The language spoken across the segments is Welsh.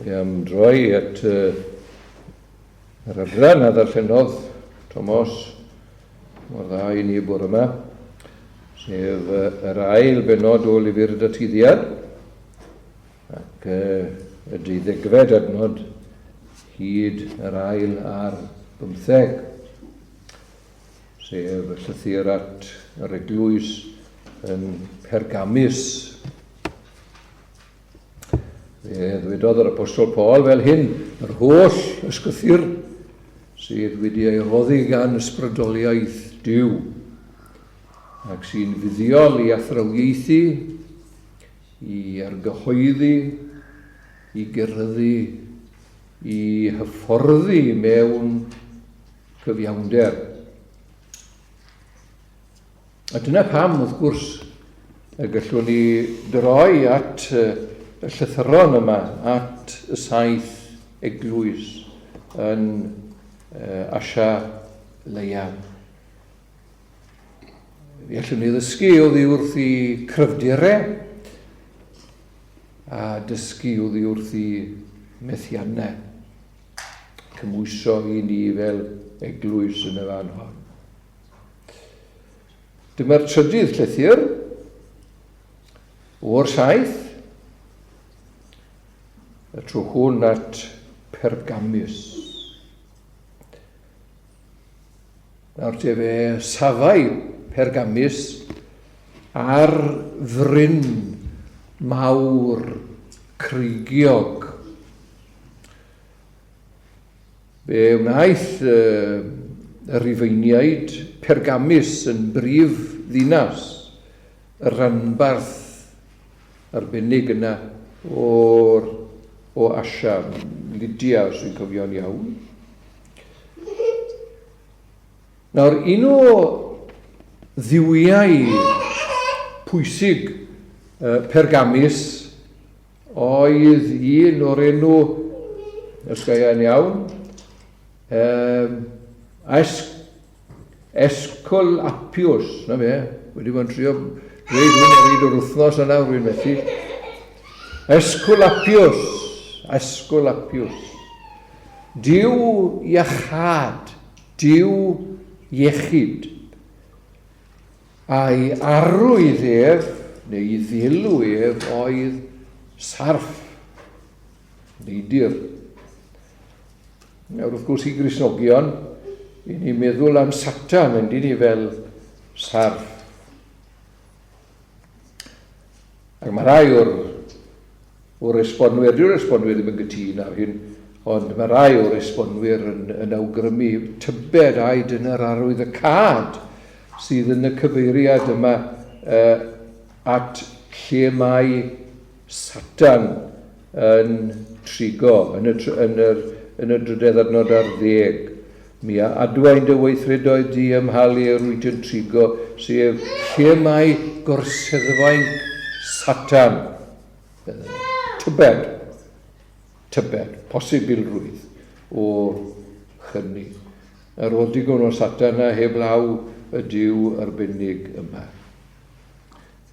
Am droi at yr adran a ddarllenodd Tomos mor dda I ni bore yma, sef yr ail benod o lyfr y datyddiad, ac y 12fed adnod hyd yr ail ar 15, sef y llythyr at yr eglwys yn Pergamus. Ddwedodd yr Apostol Paul fel hyn, yr holl ysgythyr sydd wedi ei roddi gan ysbrydoliaeth Duw ac sy'n fuddiol I athrawieithu, I argyhoeddi, I gyrryddu, I hyfforddi mewn cyfiawnder. A dyna pam, wrth gwrs, y gallwn ni droi at y llythyron yma, at y 7 eglwys yn Asia Leiaf. Fi allwn ni ddysgu oddi wrth I cryfdirau a dysgu oddi wrth I methiannau, cymwyso I ni fel eglwys yn y fan hon. Dyma'r trydydd llythyr o'r 7, y tro hwn at Pergamus. Nawr te fe safai Pergamus ar fryn mawr creigiog. Fe wnaeth y Rifeiniaid Pergamus yn brif ddinas y ranbarth arbennig yna o Asia, Lydia, os dwi'n cofio'n iawn. Nawr, un o ddiwiau pwysig Pergamus oedd un o'r enw, os gael iawn, Esculapius, na fe, wedi bod yn trio dweud hwn ar hyd o'r wythnos yna, rwy'n methu. Esculapius. Duw iachad, Duw iechyd. A'i arwydd ef, neu I ddilw ef, oedd sarf, neidir. Nawr, wrth gwrs I Gristnogion, I ni meddwl am Satan yn dyn ni fel sarf. Ac mae rai o'r esbonwyr, dyw'r esbonwyr ddim yn gytun ar hyn, ond mae rai o'r esbonwyr yn awgrymu tybed aid yn yr arwydd y cad sydd yn y cyfeiriad yma at lle mae Satan yn trigo, yn y drydedd adnod ar 10. Mi a adwain dy weithredoedd di ymhalu yr wyt yn trigo, sef lle mae gorseddfaen Satan. Tybed, posibilrwydd o chynnu. Yr o digon o Satan a heblaw y Duw arbennig yma.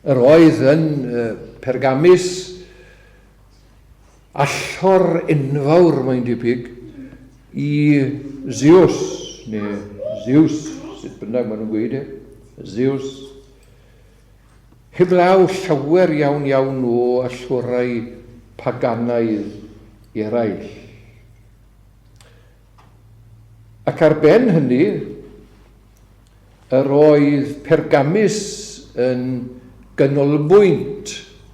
Yr oedd yn Pergamus allor enfawr mae'n debyg I Zeus, neu Zeus, sut bynnag maen nhw'n gweud Zeus, heblaw llawer iawn o allorau paganaidd eraill. Ac ar ben hynny, yr oedd Pergamus yn ganolbwynt,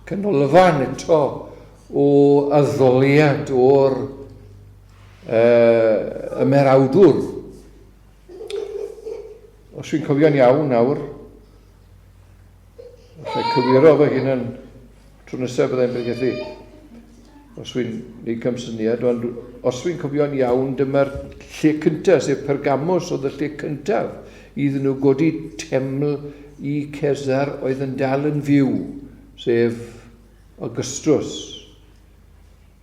canolfan eto, o addoliad o'r ymerawdwr. Os dwi'n cofio'n iawn nawr, allai cywiro fy hunan tro nesaf byddai'n bergethu. Os dwi'n neud cymsyniad, ond os dwi'n cofio'n iawn, dyma'r lle cyntaf, sef Pergamos oedd y lle cyntaf iddyn nhw godi teml I Cesar oedd yn dal yn fyw, sef Augustus.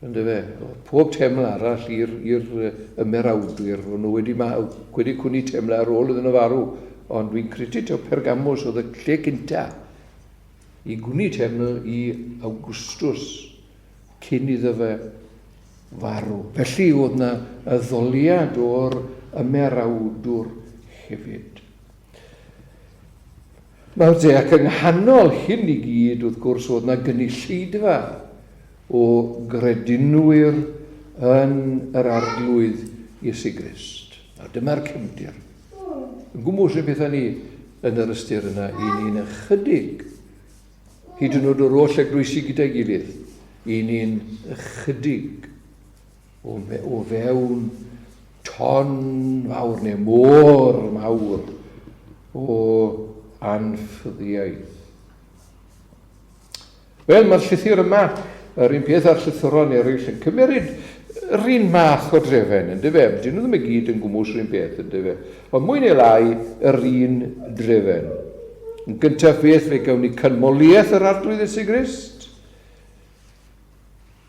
Ynddo fe, pob teml arall i'r ymerawdwyr, o'n nhw wedi cwni teml ar ôl iddyn nhw farw, ond dwi'n credu taw Pergamos oedd y lle cynta i gwni teml i Awgwstws cyn iddo fe farw. Felly oedd yna y ddoliad o'r ymerawdwr hefyd. Nawr te, ac yng nghanol hyn i gyd, wrth gwrs, oedd yna gynulleidfa o gredinwyr yn yr arglwydd Iesu Grist. A dyma'r cefndir. Yn gwmws y beth ni yn yr ystyr yna, i ni'n ychydig, hyd yn oed o'r oll eglwysi gyda'i gilydd, i ni'n ychydig o fewn ton fawr neu môr mawr o anffyddiaeth. Wel, mae'r llythyr yma, yr un peth a'r llythyron eraill yn cymryd yr un math o drefen, yn dyfe? Dyn nhw ddim i gyd yn gwmws yr un peth, yn dyfe? Ond mwy neu lai, yr un drefen. Yn gyntaf beth, fe gawn ni cynmoliaeth yr arglwydd Iesu Grist.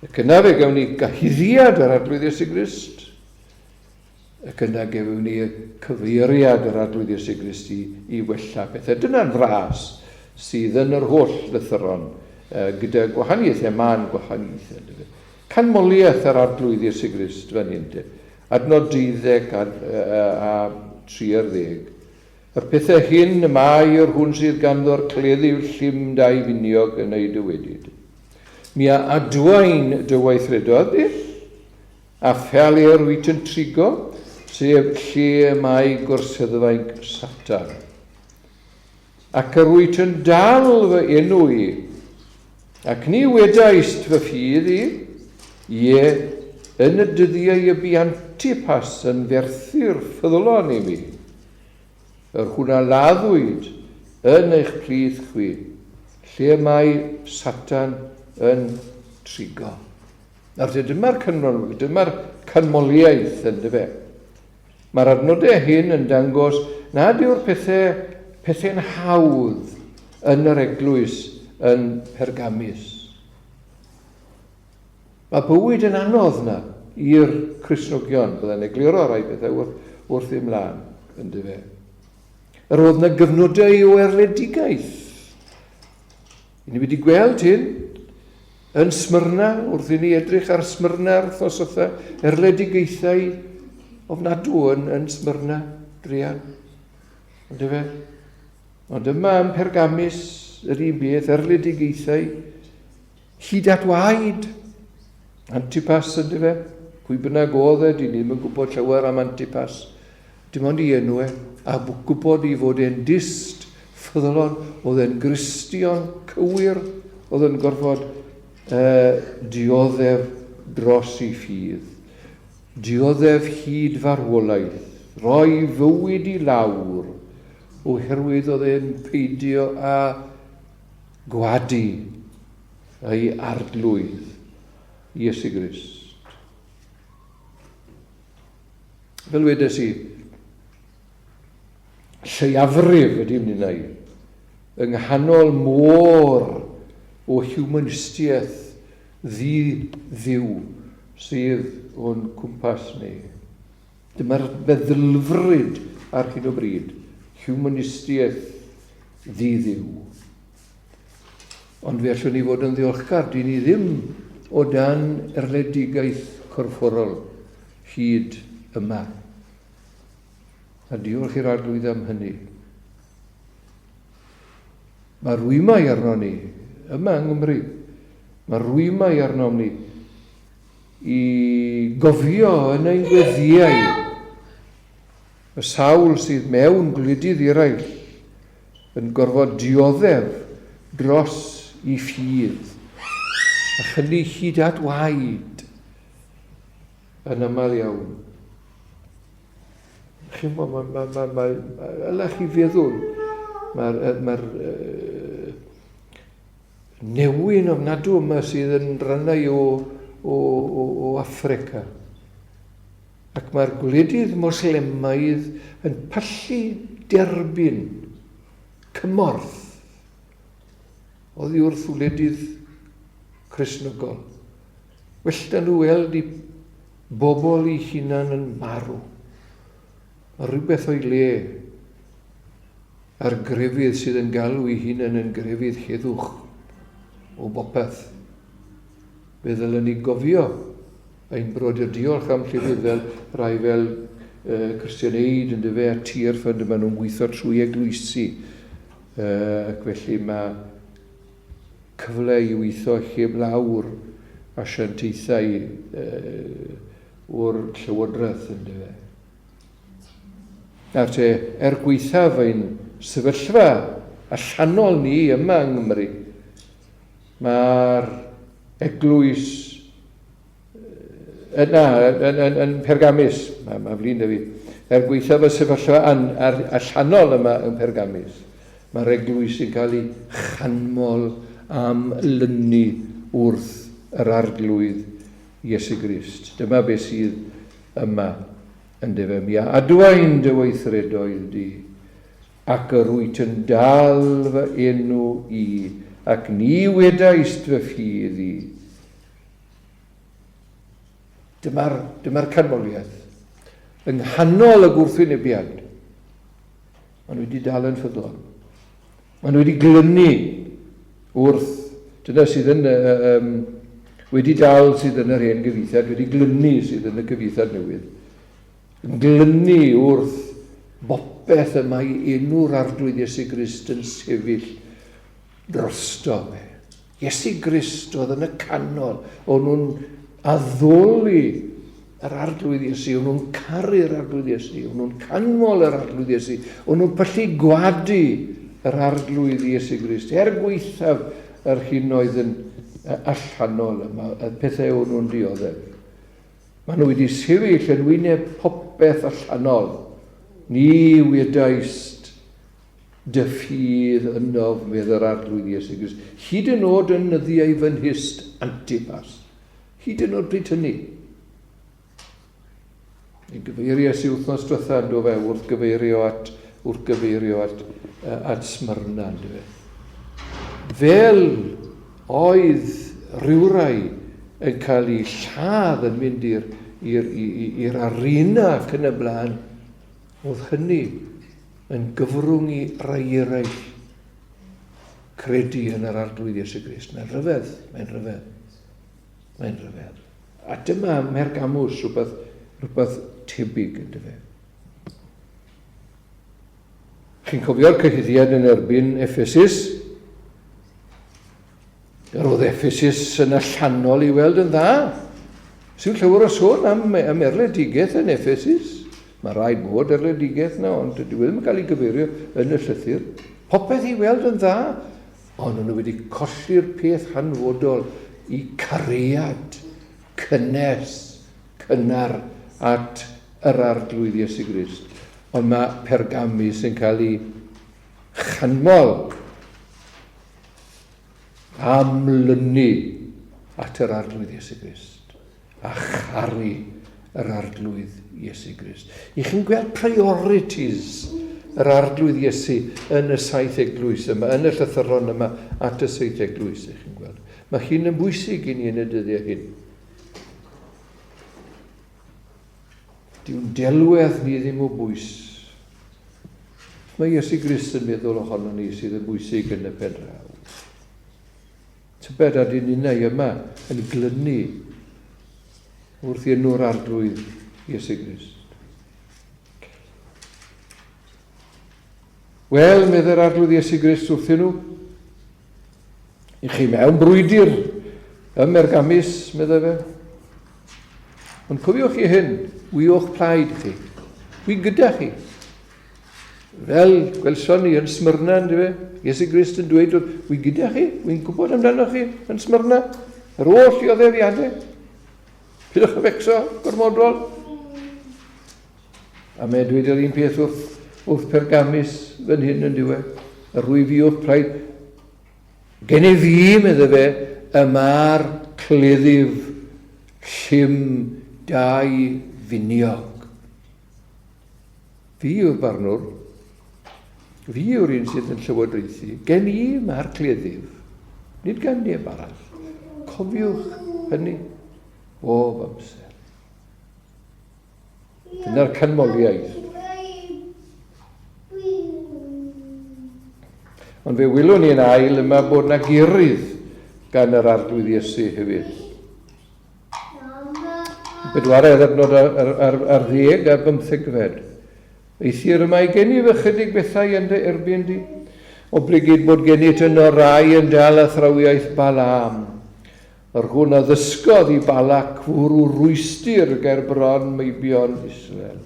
Ac yna fe gawn ni gahuddiad yr arglwydd Iesu Grist. Ac yna gawn ni cyfeiriad yr arglwydd Iesu Grist i wella pethau. Dyna'n fras sydd yn yr holl lythyron gyda gwahaniaethau, ma'n gwahaniaethau, yn dyfe? Canmoliaeth yr arglwydd Iesu Grist fan hyn. Adnod 12 a 13. Yr pethau hyn y mae o'r hwn sydd ganddo'r cleddiw llym dau finiog yn ei dywedid. Mi a adwain dy weithredodd a ffeli'r wyt yn trigo, sef lle mae gwrseddfaig Satan. Ac yr wyt yn dal fy enw i, ac ni wedaist fy ffydd i, ie, yn y dyddiau y bu Antipas yn ferthu'r ffyddlon i mi. Yr hwnna laddwyd yn eich plith chwi, lle mae Satan yn trigo. Nawr, dyma'r canmoliaeth yn dyfe. Mae'r adnodau hyn yn dangos nad yw'r pethau'n hawdd yn yr eglwys yn Pergamus. Mae bywyd yn anodd yna i'r Cristnogion, byddai'n egluro rai bethau wrth i mlaen, yn dyfe. Yr oedd yna gyfnodau o erledigaeth. Ni wedi gweld hyn yn Smyrna, wrth i ni edrych ar Smyrna ar thosotha, erledigaethau ofnadw yn Smyrna, Drian, yn dyfe. Ond yma yn Pergamus, yr un beth, erledigaethau, hyd at waed, Antipas yn dyfe, pwy bynnag oedd e, di ni ddim yn gwybod llawer am Antipas, dim ond i enw e, a gwybod i fod e'n dist ffyddlon, oedd e'n Gristion cywir, oedd e'n gorfod dioddef dros ei ffydd, dioddef hyd farwolaeth, roi fywyd i lawr, oherwydd oedd e'n peidio a gwadu ei arglwydd Iesu Grist. Fel wedes i, lleiafrif ydy mynd i, yng nghanol môr o humanistiaeth ddi-ddiw sydd o'n cwmpas ni. Dyma'r meddylfryd ar hyn o bryd, humanistiaeth ddi-ddiw. Ond fe allwn ni fod yn ddiolchgar, dyn ni ddim o dan erledigaeth corfforol hyd yma. A diolch i'r arglwydd am hynny. Mae rwymau arno ni, yma yng Nghymru, mae rwymau arno ni i gofio yn ein gweddiau y sawl sydd mewn gwledydd eraill yn gorfod dioddef dros ei ffydd. A hynny hyd at waed yn aml iawn. Chi'n gwybod, yla chi feddwl, mae'r newyn ofnadw yma sydd yn rhannau o Affrica. Ac mae'r gwledydd Moslemaidd yn pallu derbyn cymorth oddi wrth wledydd Cristnogol. Wellta nhw weld i bobl eu hunan yn marw. Mae rhywbeth o'i le a'r grefydd sydd yn galw ei hunain yn grefydd heddwch o bopeth. Fe ddylen ni gofio ein brodyr diolch am llefydd fel rai fel Christian Aid yn dyfe a tir ffynd yma nhw'n gweithio trwy eglwysi. Ac felly mae cyfle i weithio heb lawr asiantaethau o'r llywodraeth yn dyfe. Nawr te, gweithaf ein sefyllfa allanol ni yma yng Nghymru, mae'r eglwys yn Pergamus, mae flin da fi, gweithaf y sefyllfa allanol yma yn Pergamus, mae'r eglwys yn cael ei chanmol am lynu wrth yr arglwydd Iesu Grist. Dyma beth sydd yma yn dyfe mi. A dwain dy weithredoedd di, ac yr wyt yn dal fy enw i, ac ni wedaist fy ffydd i. Dyma'r canmoliaeth. Yng nghanol y gwrthwynebiad, maen nhw wedi dal yn ffyddlon. Maen nhw wedi glynu wrth, dyna sydd yn wedi dal sydd yn yr hen gyfeithiad, wedi glynu sydd yn y gyfeithiad newydd. Yn glynu wrth bopeth yma i enw'r arglwydd Iesu Grist yn sefyll drosto fe. Iesu Grist oedd yn y canol, o'n nhw'n addoli yr arglwydd Iesu, o'n nhw'n caru'r arglwydd Iesu, o'n nhw'n canmol yr arglwydd Iesu, o'n nhw'n pyllu gwadu yr arglwydd Iesu Grist. Gweithaf yr hyn oedd yn allanol yma, y pethau o'n nhw'n dioddef. Maen nhw wedi sefyll yn wyneb popeth allanol. Ni wedaist dy ffydd ynof medd yr arglwydd Iesu Grist. Hyd yn oed yn nyddiau fy nhyst Antipas. Hyd yn oed bryd hynny. Yn gyfeirio sy'n wythnos diwetha yn do fe wrth gyfeirio at Smyrna. Fel oedd rhywrai yn cael ei lladd yn mynd i'r arena ac yn y blaen, oedd hynny yn gyfrwng i rai eraill credu yn yr arglwydd Iesu Grist. Mae'n rhyfedd. A dyma Pergamus rhywbeth tebyg yn dyfe. Chi'n cofio'r cyhyddiad yn erbyn Ephesus? Roedd Ephesus yn allanol i weld yn dda. Sy'n llawer o sôn am erledigaeth yn Ephesus. Mae rhaid bod erledigaeth na, ond dwi ddim yn cael ei gyfeirio yn y llythyr. Popeth i weld yn dda, ond nhw wedi colli'r peth hanfodol i cariad cynnes, cynnar at yr arglwydd Iesu Grist. Ond mae Pergamus yn cael ei chanmol amlynu at yr arglwydd Iesu Grist a charu yr arglwydd Iesu Grist. I chi'n gweld priorities yr arglwydd Iesu yn y saith eglwys yma, yn y llythyron yma at y saith eglwys, chi'n gweld. Mae hyn yn bwysig i ni yn y dyddiau hyn. Diw'n delwedd ni ddim o bwys. Mae Iesu Grist yn meddwl ohono ni sydd yn bwysig yn y pen draw. Tybed a dyn ni'n yma yn glynu wrth i enw'r arglwydd Iesu Grist. Wel, medde'r arglwydd Iesu Grist wrthyn nhw. I chi mewn brwydir ym Pergamus, medda fe. Ond cofiwch chi hyn, wy'ch plaid chi. Wy gyda chi. Fel gwelson ni yn Smyrna, Iesu Grist yn dweud, wy gyda chi, wy'n gwybod amdano chi yn Smyrna. Yr oll i oddeffiadau. Pidwch y becso, gormodol. A mae dweud yr un peth wrth Pergamus fan hyn yn diwedd. Yr wy fi'ch plaid. Gen i fi, medda fe, yma'r cleddyf llym dau finiog. Fi yw'r barnwr, fi yw'r un sydd yn llywodraethu, gen i mae'r cleddyf, nid gan neb arall. Cofiwch hynny bob amser. Dyna'r canmoliaeth. Ond fe wylwn ni'n ail yma bod na gurydd gan yr arglwydd Iesu hefyd. Bedwaredd adnod ar 10 a 15. Eithir yma i gen i fy chydig bethau yn dy erbyn di, o brigid bod gen i yn o rai yn dal a thrawiaeth Balaam. Yr hwn a ddysgodd i Balac fwrw rwystyr ger bron meibion Israel,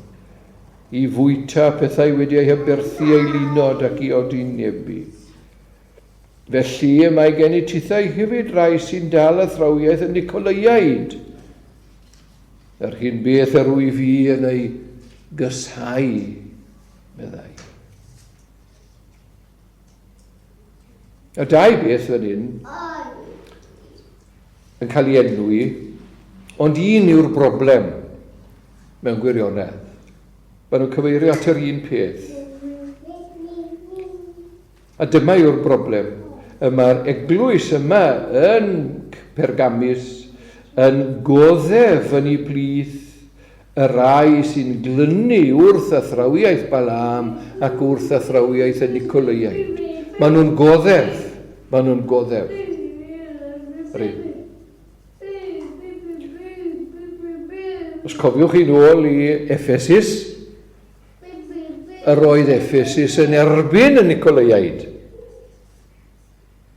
i fwyta pethau wedi eu hyberthu ei lunod ac i odinebu. Felly y mae gen i tithau hefyd rai sy'n dal a thrawiaeth yn Nicolaiaid. Yr hyn beth yr wy fi yn ei gysau, meddai. Y dau beth fan hyn yn cael ei enwi, ond un yw'r broblem mewn gwirionedd. Maen nhw'n cyfeirio at yr un peth. A dyma yw'r broblem. Mae'r eglwys yma yn Pergamus yn goddef yn ei blith y rai sy'n glynu wrth a thrawiaeth Balaam ac wrth a thrawiaeth y Nicolaiaid. Maen nhw'n goddef. Maen nhw'n goddef. Os cofiwch chi nôl i Ephesus, yr oedd Ephesus yn erbyn y Nicolaiaid.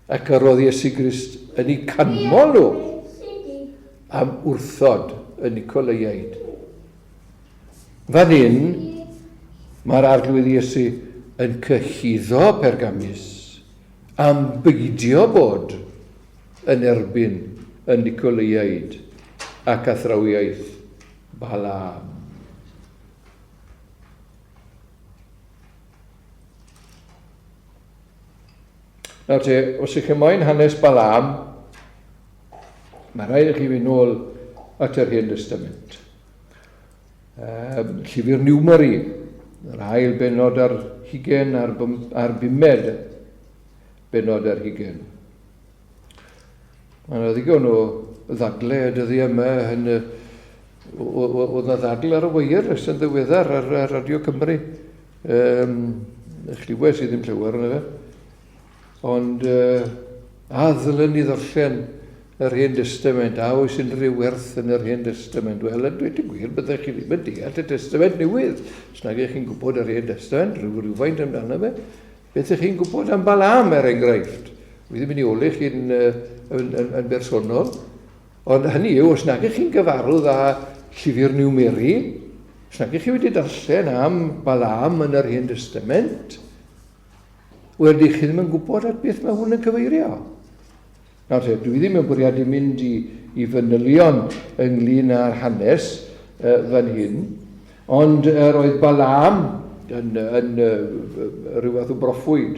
Ac yr oedd Iesu Grist yn ei canmol nhw am wrthod y Nicolaiaid. Fan hyn, mae'r arglwydd Iesu yn cyhuddo Pergamus am beidio bod yn erbyn y Nicolaiaid ac a thrawiaeth Balaam. Nawr te, os ych chi moyn hanes Balaam, mae rhaid i chi fynd nôl at yr Hen Testament. Llyfr Niwmeri, yr ail benod ar 20 ar 5 benod ar 20. Mae'n ddigon o ddadle y dyddi yma oedd na ddadl ar y weir sy'n ddiweddar ar Radio Cymru. Llywes i ddim llawer yna fe. Ond a ddylen i ddarllen yr Hen Testament, a oes unrhyw werth yn yr Hen Testament. Wel, dweud y gwir, byddech chi ddim yn deall y Testament newydd. Os nag ych chi'n gwybod yr Hen Testament, rhywfaint amdano fe, beth ych chi'n gwybod am Balaam enghraifft. Wi ddim yn ei olych yn bersonol, ond hynny yw, os nag ych chi'n gyfarwydd â Llyfr Niwmeri, os nag ych chi wedi darllen am Balaam yn yr Hen Testament, wel, chi ddim yn gwybod at beth mae hwn yn cyfeirio. Nawr te, dwi ddim yn bwriadu mynd i fanylion ynglyn â'r hanes fan hyn, ond roedd Balaam yn rhyw fath o broffwyd,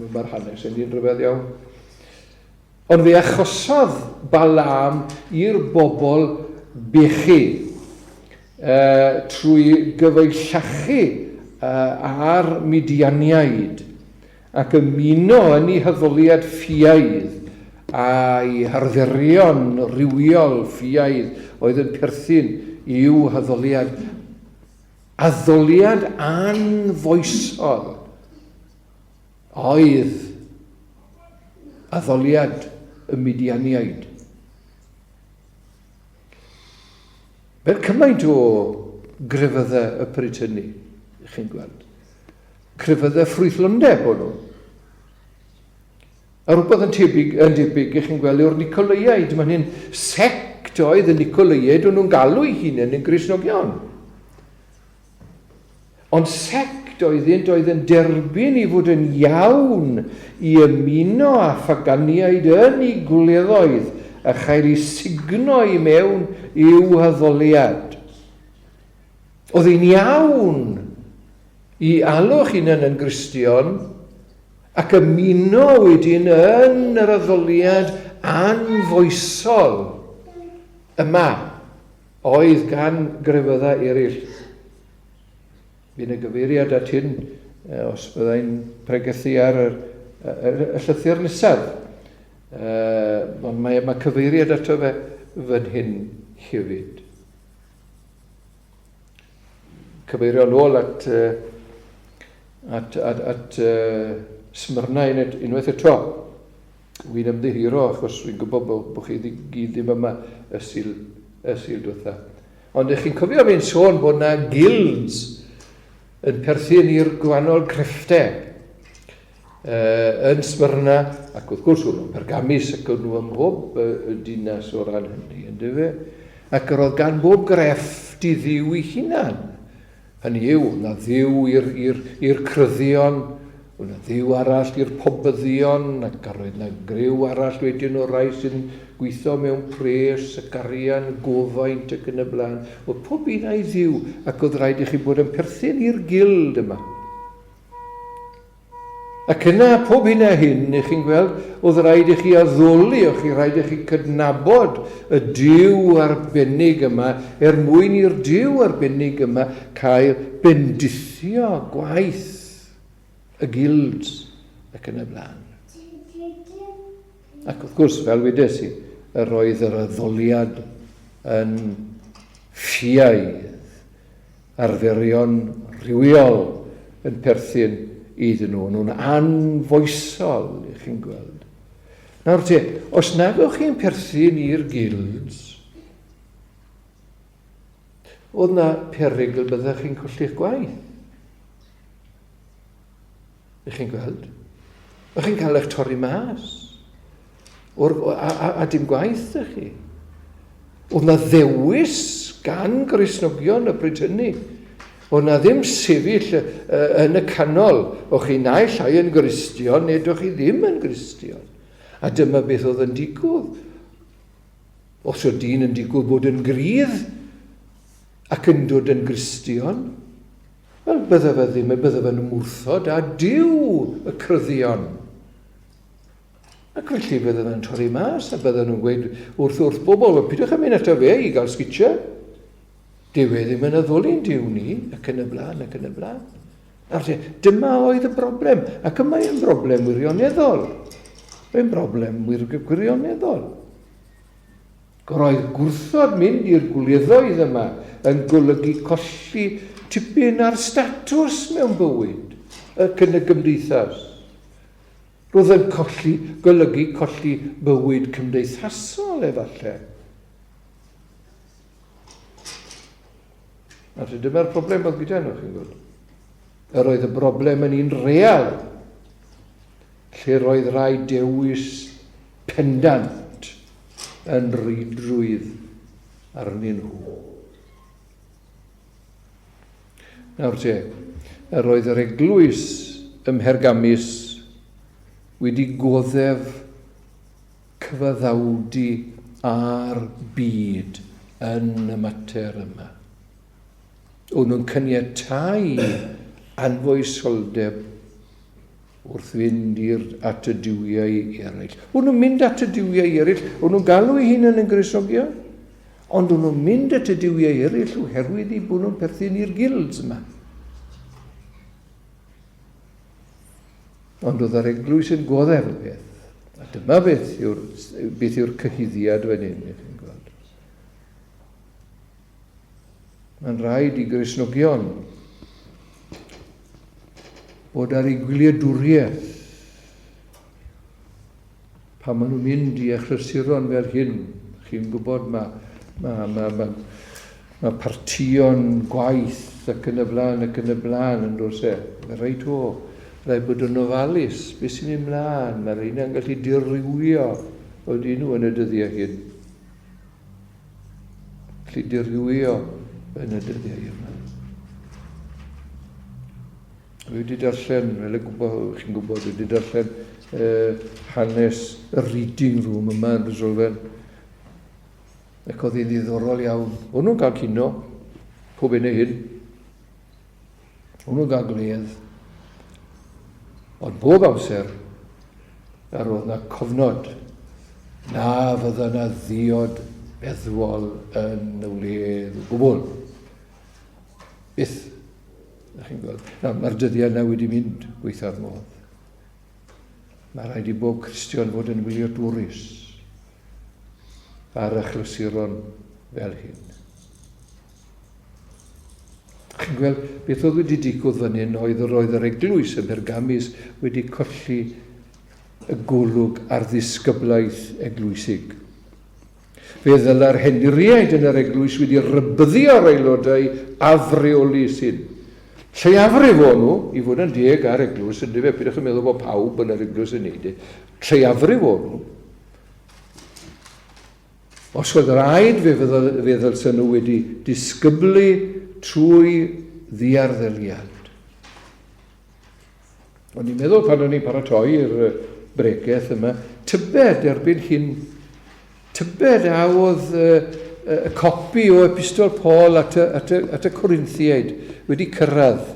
mae'r hanes yn un rhyfedd iawn. Ond fe achosodd Balaam i'r bobl bechu trwy gyfeilliachu ar Midianiaid ac ymuno yn ei hyddoliad ffiaidd a'i hardderion rywiol ffiaidd oedd yn perthyn i'w hyddoliad. Addoliad anfoesol oedd addoliad y Midianiaid. Fel cymaint o grefyddau y Brytyni, chi'n gweld. Crefyddau ffrwythlondeb o'n nhw. A rhywbeth yn debyg chi'n gweld yw'r Nicolaiaid. Mae'n hyn sect oedd y Nicolaiaid o'n nhw'n galw ei hunain yn Gristnogion. Ond sect oedd yn derbyn i fod yn iawn i ymuno a Ffaganiaid yn ei gwleddoedd a chael ei signo i mewn i'w hyddoliad. Oedd hi'n iawn i alwch hunain yn Gristion ac ymuno wedyn yn yr addoliad anfoesol yma oedd gan grefyddau eraill. By'n y gyfeiriad at hyn, os byddai'n pregethu ar y llythyr nesaf. Ond mae cyfeiriad ato fe fan hyn hefyd. Cyfeirio nôl at Smyrna unwaith eto. Wy'n ymddihiro achos dwi'n gwybod bod chi gyd ddim yma y sil diwetha. Ond ych chi'n cofio fi'n sôn bod yna guilds yn perthyn i'r gwahanol crefftau yn Smyrna, ac wrth gwrs nhw'n Pergamus ac nhw ym mhob dinas o ran hynny, ynddo fe? Ac roedd gan bob grefft i ddiw i hunan. Hynny yw, na ddiw i'r cryddion, na ddiw arall i'r pobyddion, ac roedd na griw arall wedyn o rai sy'n gweithio mewn pres, y garian, gofaint ac yn y blaen. Oedd pob un a'i ddiw, ac oedd rhaid i chi bod yn perthyn i'r gild yma. Ac yna, pob hyn a hyn, ych chi'n gweld, oedd rhaid i chi addoli, o'ch chi rhaid i chi cydnabod y diw arbennig yma, mwyn i'r diw arbennig yma cael bendithio gwaith y gild ac yn y blaen. Ac wrth gwrs, fel wedes i, yr oedd yr addoliad yn ffiaidd, arferion rhywiol yn perthyn iddyn nhw. Nhw'n anfoesol, ych chi'n gweld. Nawr te, os nag o'ch chi'n perthyn i'r gilds, oedd na perygl byddech chi'n colli'ch gwaith. Ych chi'n gweld? O'ch chi'n cael eich torri mas. A dim gwaith ych chi. Oedd na ddewis gan Gristnogion y bryd hynny. Oedd na ddim sefyll yn y canol, o'ch chi naill llai yn Gristion, neu o'ch chi ddim yn Gristion. A dyma beth oedd yn digwydd. Os oedd dyn yn digwydd bod yn grydd ac yn dod yn Gristion, wel, bydda fe ddim, bydda fe'n mwrthod a diw y cryddion. Ac felly bydda fe'n torri mas, a bydda nhw'n gweud wrth bobl, pidwch am mynd ato fe i gael sgitio. Dyw e ddim yn addoli'n diw ni, ac yn y blaen, ac yn y blaen. Dyma oedd y broblem, ac yma yw'n broblem wirioneddol. Mae'n broblem wirioneddol. Roedd gwrthod mynd i'r gwleddoedd yma yn golygu colli tipyn ar statws mewn bywyd ac yn y gymdeithas. Roedd yn golygu colli bywyd cymdeithasol efallai. A dyma'r broblem oedd gyda nhw, chi'n gwybod. Yr oedd y broblem yn un real, lle roedd rai dewis pendant yn rhydrwydd arnyn nhw. Nawr te, yr oedd yr eglwys ym Mhergamus wedi goddef cyfaddawdi ar byd yn y mater yma. O'n nhw'n caniatáu anfoesoldeb wrth fynd at y diwiau eraill. O'n nhw'n mynd at y diwiau eraill, o'n nhw'n galw eu hunain yn Gristnogio, ond o'n nhw'n mynd at y diwiau eraill oherwydd i bod nhw'n perthyn i'r gilds yma. Ond oedd yr eglwys yn goddef y beth. A dyma beth yw'r cyhuddiad fan hyn. Mae'n rhaid i Gristnogion bod ar ei gwyliadwriaeth pan maen nhw'n mynd i echlasuron fel hyn. Chi'n gwybod mae partion gwaith ac yn y blaen yn dod se. Mae rhaid rhaid bod yn ofalus. Beth sy'n mynd mlaen? Mae rhaid yn gallu dirywio o dyn nhw yn y dyddiau hyn. Gallu dirywio yn y dyddiau yma. Wedi darllen, fel chi'n gwybod, wedi darllen hanes y reading room yma yn Rhysolfen. Ac oedd hi'n ddiddorol iawn. O'n nhw'n cael cino, pob un hyn. O'n nhw'n cael gledd. Ond bob amser, ar oedd na cofnod, na fydda na ddiod eddwol yn y wledd o gwbl. Byth, ydych chi'n gweld. Mae'r dyddiau yna wedi mynd gweithio'r modd. Mae rhaid i bob Cristion fod yn wyliadwrus ar y chlasuron fel hyn. chi'n gweld beth oedd wedi digwydd fan hyn oedd yr eglwys yn Pergamus wedi colli y golwg ar ddisgyblaeth eglwysig. Fe ddyla'r heniriaid yn yr eglwys wedi rybyddu ar aelodau afreoli sy'n. Lleiafrif o'n nhw, i fod yn deg ar eglwys, yn dyfe, pidwch yn meddwl bod pawb yn yr eglwys yn neud. Lleiafrif o'n nhw. Os oedd rhaid fe ddylsyn nhw wedi disgyblu trwy ddiarddeliad. O'n i'n meddwl pan o'n i'n paratoi'r bregeth yma, tybed erbyn hyn, tybed a oedd y copi o epistol Paul at y Corinthiaid wedi cyrraedd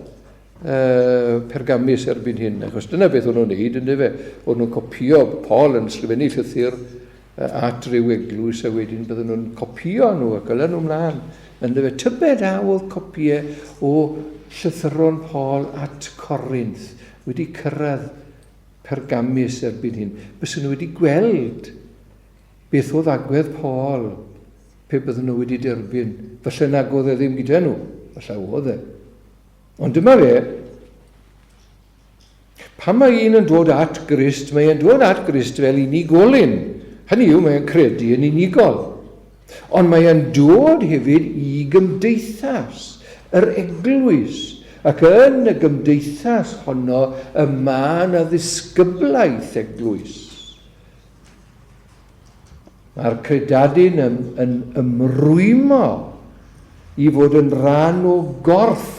Pergamus erbyn hyn. Achos dyna beth o'n nhw'n neud, yn dyfe. O'n nhw'n copio Paul yn sgrifennu llythyr at ryw eglwys a wedyn bydden nhw'n copio nhw ac ylen nhw mlaen. Yn dyfe, tybed a oedd copiau o llythyron Paul at Corinth wedi cyrraedd Pergamus erbyn hyn. Bys nhw wedi gweld beth oedd agwedd Paul pe bydden nhw wedi derbyn. Falle nag oedd e ddim gyda nhw. Falle oedd e. Ond dyma fe, pan mae un yn dod at Grist, mae e'n dod at Grist fel unigolyn. Hynny yw, mae e'n credu yn unigol. Ond mae e'n dod hefyd i gymdeithas, yr eglwys. Ac yn y gymdeithas honno, y man a ddisgyblaeth eglwys. Mae'r credadun yn ymrwymo i fod yn rhan o gorff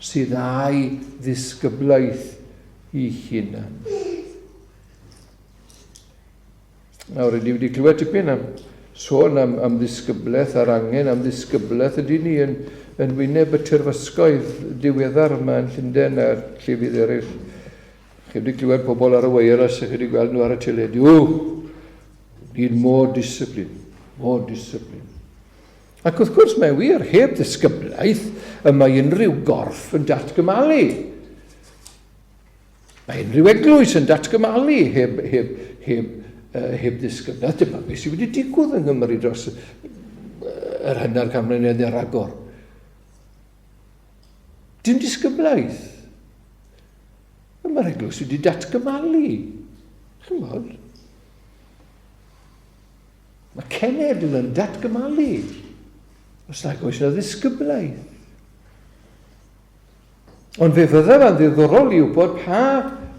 sydd â'i ddisgyblaeth i hunan. Nawr, ni wedi clywed tipyn am sôn am ddisgyblaeth a'r angen am ddisgyblaeth ydy ni yn wyneb y tyrfysgoedd diweddar yma yn Llundain a'r llefydd eraill. Chi wedi clywed pobl ar y wireless a chi wedi gweld nhw ar y teledu. Need more discipline, more discipline. Ac wrth gwrs mae wir, heb ddisgyblaeth, mae unrhyw gorff yn datgymalu. Mae unrhyw eglwys yn datgymalu heb ddisgyblaeth. Dyma beth sydd wedi digwydd yng Nghymru dros yr hanner canmlynedd ar agor. Dim disgyblaeth. Mae'r eglwys wedi datgymalu. Chi'n gwybod? Mae cenedl yn datgymalu. Os nag oes yna ddisgyblaeth. Ond fe fydda fan ddiddorol i wybod pa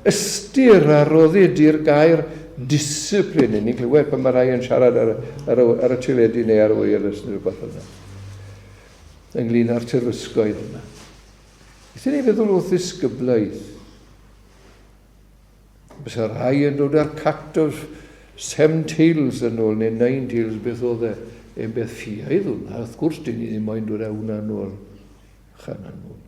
ystyr a roddid i'r gair discipline. Ni'n clywed pan mae rai yn siarad ar y teledu neu ar y wireless neu rhywbeth yna. Ynglyn â'r tyrfysgoedd yna. Ydyn ni feddwl o ddisgyblaeth. Bysa rai yn dod ar cat of 7 tails yn ôl, neu 9 tails, beth oedd e beth ffiaidd hwnna. Wrth gwrs, dyn ni ddim moyn dod â hwnna yn ôl. Chan yn ôl.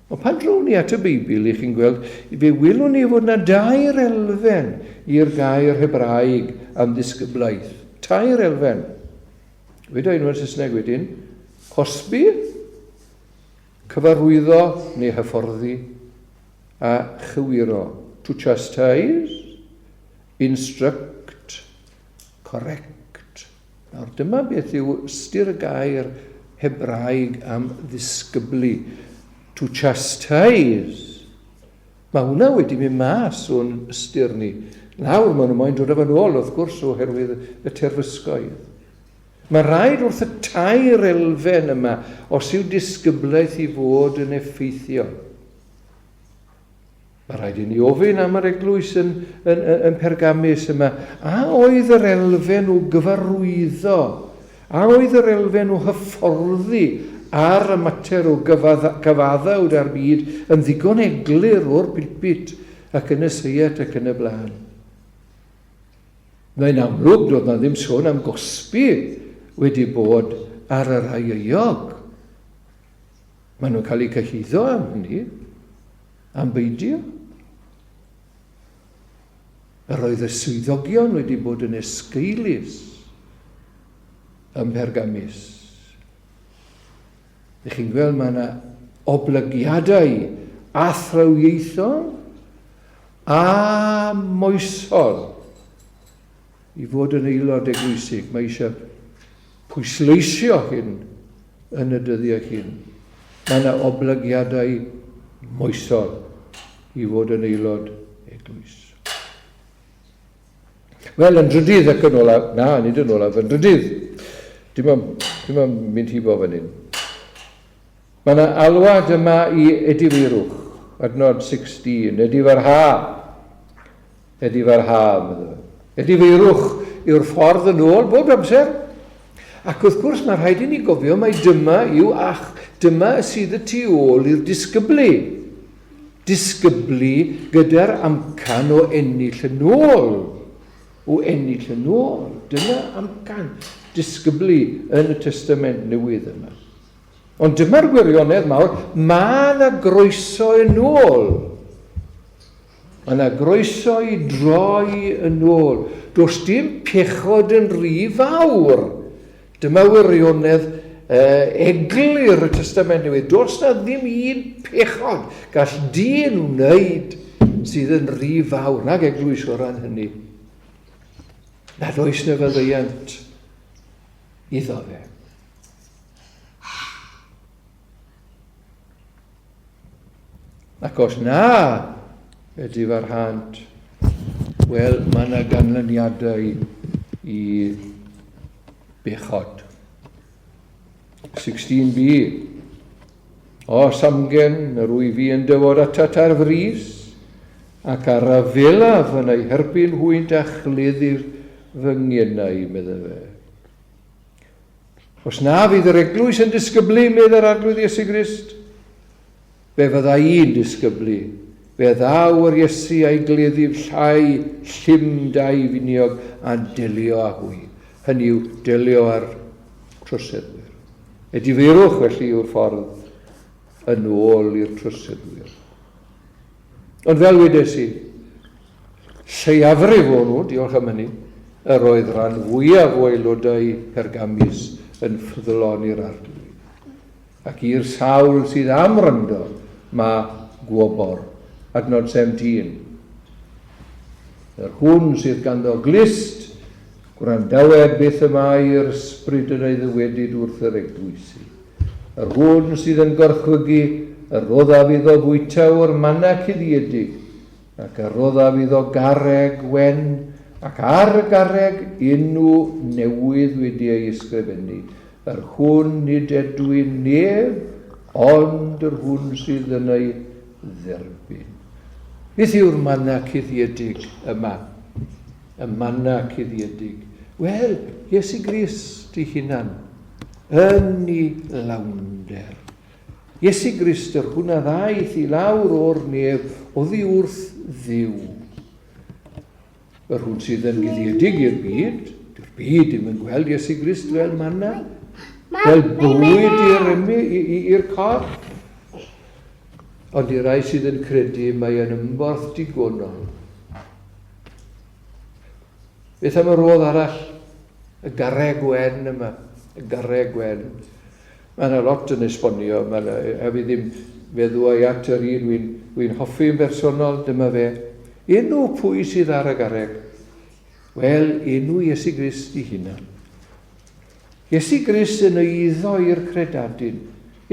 Ond pan drown ni at y Beibl, i chi'n gweld, fe wylwn ni fod yna 2 elfen i'r gair Hebraeg am ddisgyblaeth. 2 elfen. Weda unwaith Saesneg wedyn, cosbi, cyfarwyddo neu hyfforddi, a chywiro. To chastise, instruct, correct. Nawr, dyma beth yw ystyr y gair Hebraeg am ddisgyblu. To chastise. Mae hwnna wedi mynd mas o'n ystyr ni. Nawr, maen nhw moyn dod efo nôl, wrth gwrs, oherwydd y terfysgoedd. Mae rhaid wrth y 2 elfen yma, os yw disgyblaeth i fod yn effeithiol. Mae rhaid i ni ofyn am yr eglwys yn Pergamus yma. A oedd yr elfen o gyfarwyddo? A oedd yr elfen o hyfforddi ar y mater o gyfaddawd ar byd yn ddigon eglur o'r pulpit ac yn y seiet ac yn y blaen? Mae'n amlwg doedd na ddim sôn am gosbi wedi bod ar yr aiog. Maen nhw'n cael eu cyhuddo am hynny, am beidio. Yr oedd y swyddogion wedi bod yn esgeulus ym Pergamus. Ych chi'n gweld mae yna oblygiadau athrawieithol a moesol i fod yn aelod eglwysig. Mae eisiau pwysleisio hyn yn y dyddiau hyn. Mae yna oblygiadau moesol i fod yn aelod eglwys. Wel, yn drydydd ac yn olaf, nid yn olaf, yn drydydd. Dim yn mynd hi bo fan hyn. Mae yna alwad yma i edifeirwch, adnod 16, edifyrha, medda. Edifeirwch yw'r ffordd yn ôl bob amser. Ac wrth gwrs mae rhaid i ni gofio mai dyma sydd y tu ôl i'r disgyblu. Disgyblu gyda'r amcan o ennill yn ôl. Dyna amcan disgyblu yn y Testament Newydd yma. Ond dyma'r gwirionedd mawr, mae yna groeso yn ôl. Mae yna groeso i droi yn ôl. Does dim pechod yn rhy fawr. Dyma wirionedd eglur y Testament Newydd. Does na ddim un pechod gall dyn wneud sydd yn rhy fawr. Nag eglwys o ran hynny. Nad oes na fyddaiant iddo fe. Ac os na ydy farhant, wel, mae yna ganlyniadau i bechod. 16b. O samgen, yr wy fi yn dywod atat ar frys, ac ar y felaf yn ei herbyn hwynt a chleddir fy ngienau, medda fe. Os na fydd yr eglwys yn disgyblu med yr arglwydd Iesu Grist, fe fydda i'n disgyblu. Fe ddaw yr Iesu a'i gleddif llai llym dau finiog a delio â hwy. Hynny yw delio ar tryseddwyr. Edifeirwch felly yw'r ffordd yn ôl i'r tryseddwyr. Ond fel wedes i, lleiafrif o'n nhw, diolch am hynny, yr oedd rhan fwyaf o aelodau Pergamus yn ffyddlon i'r arglwydd. Ac i'r sawl sydd am ryndo, mae gwobor. Adnod 17. Yr hwn sydd ganddo glist, gwrandawed beth yma i'r ysbryd yn ei ddywedyd wrth yr eglwysi. Yr hwn sydd yn gorchwygu, yr roddaf iddo bwyta o'r manna cuddiedig, ac yr roddaf iddo garreg wen, ac ar y garreg enw newydd wedi ei ysgrifennu. Yr hwn nid edwyn neb, ond yr hwn sydd yn ei dderbyn. Beth yw'r manna cuddiedig yma? Y manna cuddiedig. Wel, Iesu Grist ei hunan yn ei lawnder. Iesu Grist yr hwnna ddaeth i lawr o'r neb oddi wrth ddiw. Yr hwn sydd yn guddiedig i'r byd, dyw'r byd ddim yn gweld Iesu Grist fel manna, fel bwyd i'r corff. Ond i'r rai sydd yn credu mae yn ymborth digonol. Beth am y rodd arall? Y garreg wen yma. Y garreg wen. Mae yna lot yn esbonio. A fi ddim feddw ai at yr un wy'n hoffi'n bersonol, dyma fe. Enw pwy sydd ar y garreg? Wel, enw Iesu Grist ei hunan. Iesu Grist yn eiddo i'r credadyn.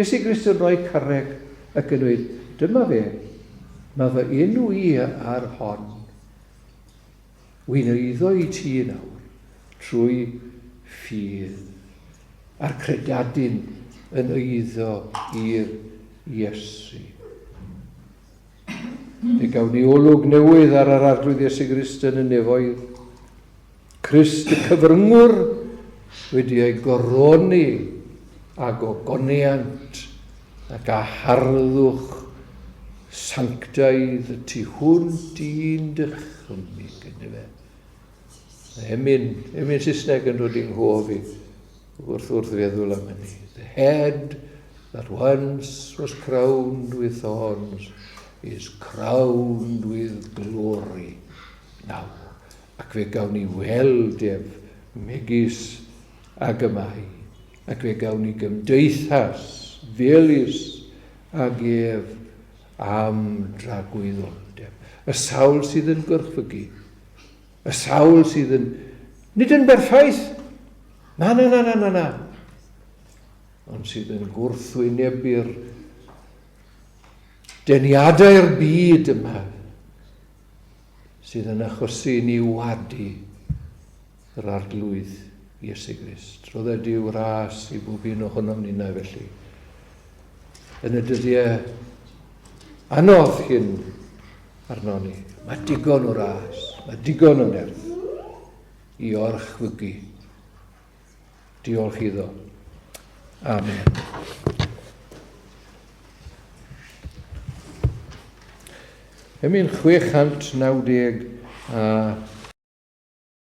Iesu Grist yn rhoi carreg ac yn dweud, dyma fe, mae fy enw i ar hon. Wy'n eiddo i ti nawr trwy ffydd. A'r credadyn yn eiddo i'r Iesu. Fe gawn ni olwg newydd ar yr arglwydd Iesu Grist yn y nefoedd. Crist y cyfryngwr wedi ei goroni ag o goniant ac a harddwch sanctaidd y tu hwnt i'n dychymig gyda fe. Emyn Saesneg yn dod i'n nghof i wrth feddwl am hynny. The head that once was crowned with thorns is crowned with glory now. Ac fe gawn ni weld ef megis ag ymai. Ac fe gawn ni gymdeithas, felys ag ef am dragwyddoldeb. Y sawl sydd yn gwrthwygu. Y sawl sydd yn... Nid yn berffaith. Na. Ond sydd yn gwrthwynebu'r deniadau'r byd yma sydd yn achosi ni wadu yr arglwydd Iesu Grist. Roedd e diw ras i bob un ohonom ni na felly. Yn y dyddiau anodd hyn arno ni. Mae digon o ras, mae digon o nerth i orchwygu. Diolch iddo. Amen. Ymyn 690 a